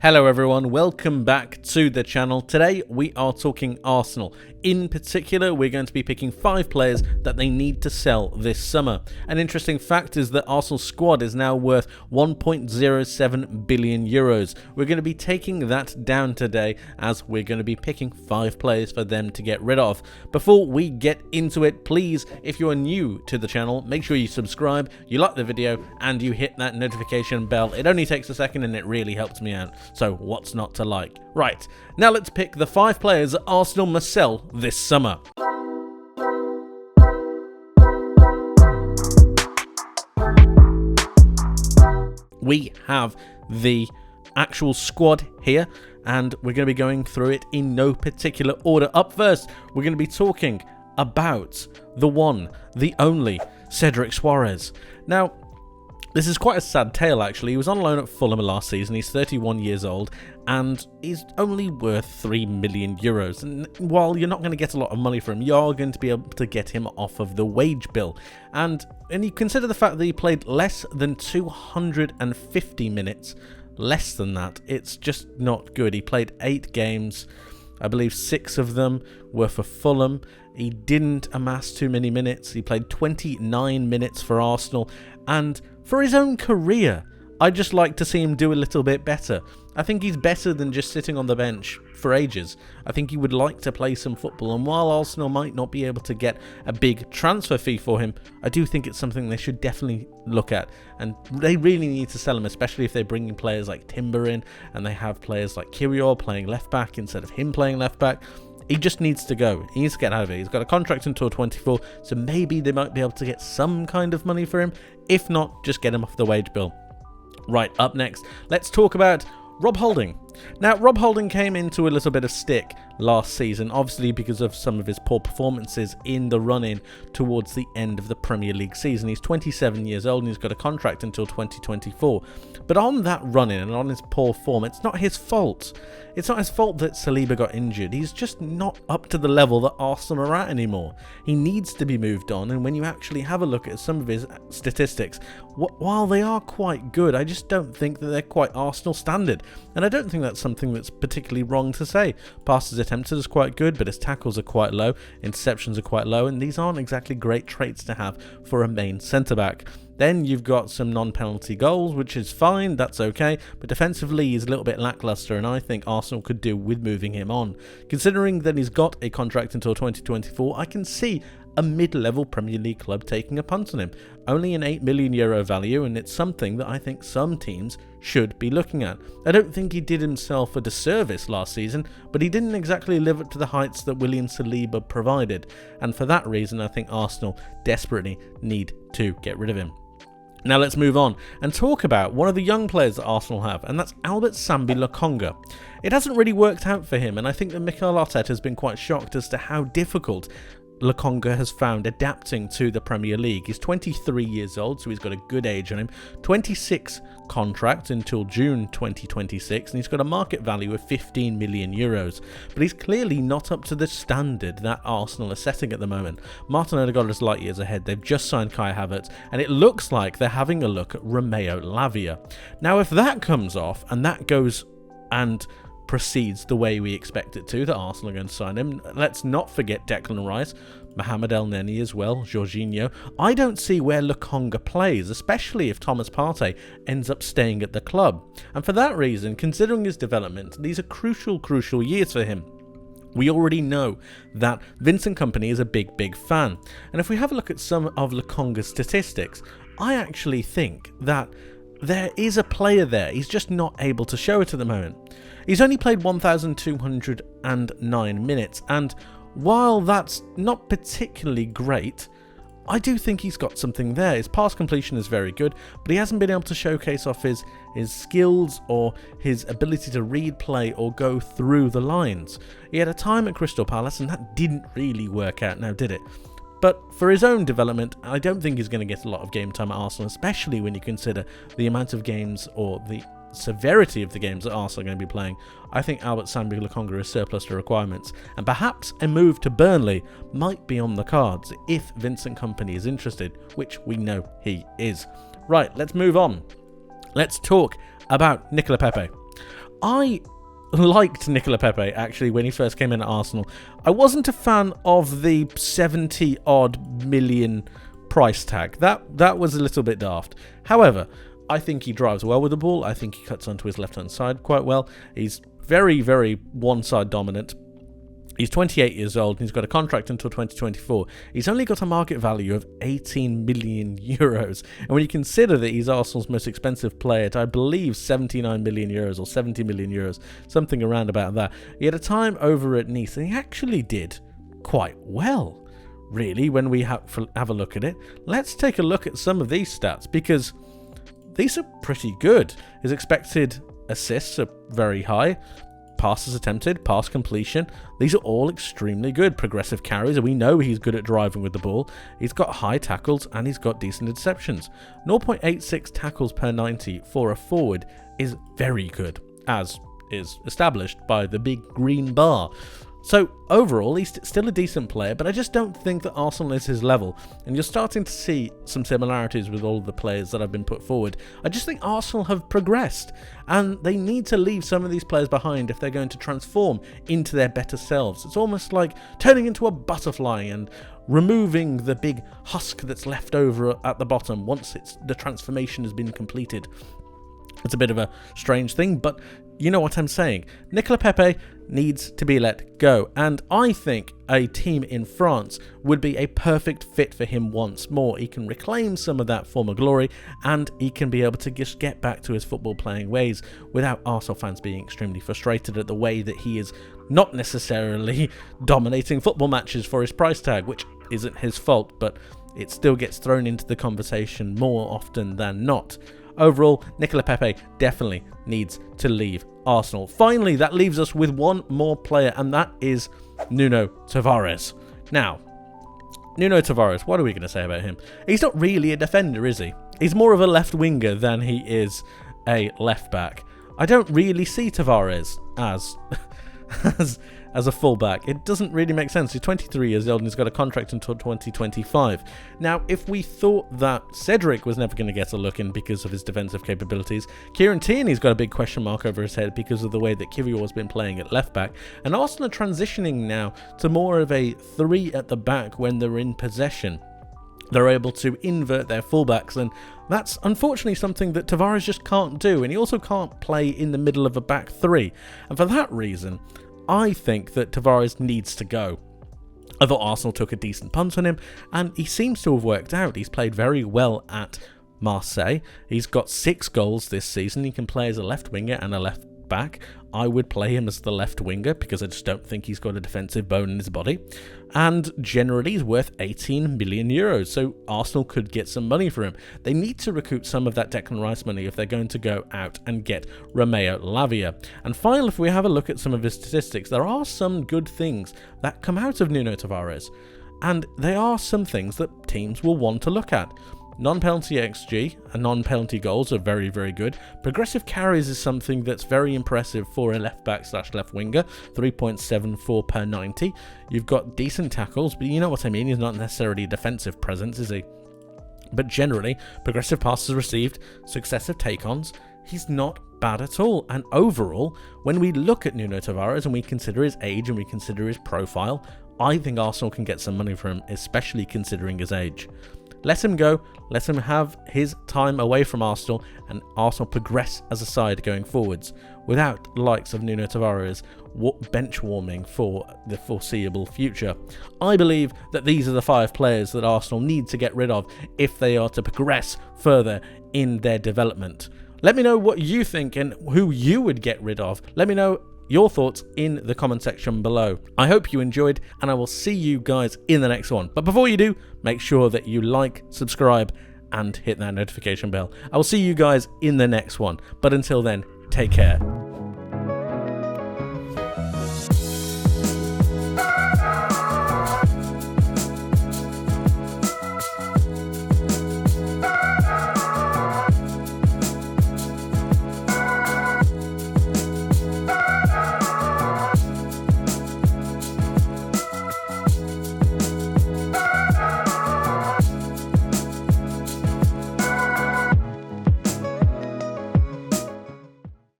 Hello everyone, welcome back to the channel. Today we are talking Arsenal. In particular, we're going to be picking 5 players that they need to sell this summer. An interesting fact is that Arsenal's squad is now worth 1.07 billion euros. We're going to be taking that down today as we're going to be picking 5 players for them to get rid of. Before we get into it, please, if you are new to the channel, make sure you subscribe, you like the video, and you hit that notification bell. It only takes a second and it really helps me out. So what's not to like? Right, now let's pick the 5 players that Arsenal must sell this summer. We have the actual squad here, and we're going to be going through it in no particular order. Up first, we're going to be talking about the one, the only, Cedric Suarez. Now, this is quite a sad tale, actually. He was on loan at Fulham last season. He's 31 years old, and he's only worth 3 million euros. And while you're not going to get a lot of money for him, you're going to be able to get him off of the wage bill. And you consider the fact that he played less than 250 minutes, less than that, it's just not good. He played 8 games. I believe 6 of them were for Fulham. He didn't amass too many minutes. He played 29 minutes for Arsenal. And for his own career, I'd just like to see him do a little bit better. I think he's better than just sitting on the bench for ages. I think he would like to play some football. And while Arsenal might not be able to get a big transfer fee for him, I do think it's something they should definitely look at. And they really need to sell him, especially if they bring in players like Timber in and they have players like Kirill playing left back instead of him playing left back. He just needs to go. He needs to get out of it. He's got a contract until 24, so maybe they might be able to get some kind of money for him. If not, just get him off the wage bill. Right, up next, let's talk about Rob Holding. Now, Rob Holding came into a little bit of stick last season, obviously because of some of his poor performances in the run-in towards the end of the Premier League season. He's 27 years old and he's got a contract until 2024. But on that run-in and on his poor form, it's not his fault. It's not his fault that Saliba got injured. He's just not up to the level that Arsenal are at anymore. He needs to be moved on, and when you actually have a look at some of his statistics, while they are quite good, I just don't think that they're quite Arsenal standard. And I don't think that's something that's particularly wrong to say. Passes attempted is quite good, but his tackles are quite low, interceptions are quite low, and these aren't exactly great traits to have for a main centre-back. Then you've got some non-penalty goals, which is fine, that's okay, but defensively he's a little bit lacklustre, and I think Arsenal could do with moving him on. Considering that he's got a contract until 2024, I can see a mid-level Premier League club taking a punt on him. Only an 8 million euro value, and it's something that I think some teams should be looking at. I don't think he did himself a disservice last season, but he didn't exactly live up to the heights that William Saliba provided, and for that reason I think Arsenal desperately need to get rid of him. Now let's move on and talk about one of the young players that Arsenal have, and that's Albert Sambi Laconga. It hasn't really worked out for him, and I think that Mikel Arteta has been quite shocked as to how difficult Laconga has found adapting to the Premier League. He's 23 years old, so he's got a good age on him. 26 contract until June 2026, and he's got a market value of 15 million euros. But he's clearly not up to the standard that Arsenal are setting at the moment. Martin Odegaard is light years ahead. They've just signed Kai Havertz, and it looks like they're having a look at Romeo Lavia. Now, if that comes off and that goes and proceeds the way we expect it to, that Arsenal are going to sign him. Let's not forget Declan Rice, Mohamed El Neni as well, Jorginho. I don't see where Laconga plays, especially if Thomas Partey ends up staying at the club. And for that reason, considering his development, these are crucial years for him. We already know that Vincent Kompany is a big fan. And if we have a look at some of Laconga's statistics, I actually think that there is a player there. He's just not able to show it at the moment. He's only played 1,209 minutes, and while that's not particularly great, I do think he's got something there. His pass completion is very good, but he hasn't been able to showcase off his skills or his ability to read play or go through the lines. He had a time at Crystal Palace, and that didn't really work out now, did it? But for his own development, I don't think he's going to get a lot of game time at Arsenal, especially when you consider the amount of games or the severity of the games that Arsenal are going to be playing. I think Albert Sambi Laconga is surplus to requirements, and perhaps a move to Burnley might be on the cards if Vincent Kompany is interested, which we know he is. Right, let's move on. Let's talk about Nikola Pepe. I liked Nikola Pepe, actually, when he first came in at Arsenal. I wasn't a fan of the 70-odd million price tag. That was a little bit daft. However, I think he drives well with the ball. I think he cuts onto his left-hand side quite well. He's very, very one-side dominant. He's 28 years old, and he's got a contract until 2024. He's only got a market value of 18 million euros. And when you consider that he's Arsenal's most expensive player at, I believe, 79 million euros or 70 million euros, something around about that, he had a time over at Nice, and he actually did quite well, really, when we have a look at it. Let's take a look at some of these stats, because these are pretty good. His expected assists are very high. Passes attempted, pass completion, these are all extremely good. Progressive carries, and we know he's good at driving with the ball. He's got high tackles, and he's got decent interceptions. 0.86 tackles per 90 for a forward is very good, as is established by the big green bar. So overall, he's still a decent player, but I just don't think that Arsenal is his level. And you're starting to see some similarities with all of the players that have been put forward. I just think Arsenal have progressed, and they need to leave some of these players behind if they're going to transform into their better selves. It's almost like turning into a butterfly and removing the big husk that's left over at the bottom once the transformation has been completed. It's a bit of a strange thing, but you know what I'm saying. Nikola Pepe needs to be let go, and I think a team in France would be a perfect fit for him once more. He can reclaim some of that former glory, and he can be able to just get back to his football playing ways without Arsenal fans being extremely frustrated at the way that he is not necessarily dominating football matches for his price tag, which isn't his fault, but it still gets thrown into the conversation more often than not. Overall, Nikola Pepe definitely needs to leave Arsenal. Finally, that leaves us with one more player, and that is Nuno Tavares. Now, Nuno Tavares, what are we going to say about him? He's not really a defender, is he? He's more of a left winger than he is a left back. I don't really see Tavares as a fullback. It doesn't really make sense. He's 23 years old and he's got a contract until 2025. Now, if we thought that Cedric was never going to get a look in because of his defensive capabilities, Kieran Tierney's got a big question mark over his head because of the way that Kiwior's been playing at left back, and Arsenal are transitioning now to more of a 3 at the back when they're in possession. They're able to invert their fullbacks, and that's unfortunately something that Tavares just can't do, and he also can't play in the middle of a back 3. And for that reason, I think that Tavares needs to go. I thought Arsenal took a decent punt on him, and he seems to have worked out. He's played very well at Marseille. He's got 6 goals this season. He can play as a left winger and a left back. I would play him as the left winger because I just don't think he's got a defensive bone in his body. And generally, he's worth 18 million euros, so Arsenal could get some money for him. They need to recoup some of that Declan Rice money if they're going to go out and get Romeo Lavia. And finally, if we have a look at some of his statistics, there are some good things that come out of Nuno Tavares, and they are some things that teams will want to look at. Non-penalty XG and non-penalty goals are very, very good. Progressive carries is something that's very impressive for a left-back / left winger, 3.74 per 90. You've got decent tackles, but you know what I mean. He's not necessarily a defensive presence, is he? But generally, progressive passes received, successive take-ons, he's not bad at all. And overall, when we look at Nuno Tavares and we consider his age and we consider his profile, I think Arsenal can get some money for him, especially considering his age. Let him go, let him have his time away from Arsenal, and Arsenal progress as a side going forwards without the likes of Nuno Tavares bench warming for the foreseeable future. I believe that these are the 5 players that Arsenal need to get rid of if they are to progress further in their development. Let me know what you think and who you would get rid of. Let me know your thoughts in the comment section below. I hope you enjoyed, and I will see you guys in the next one. But before you do, make sure that you like, subscribe, and hit that notification bell. I will see you guys in the next one. But until then, take care.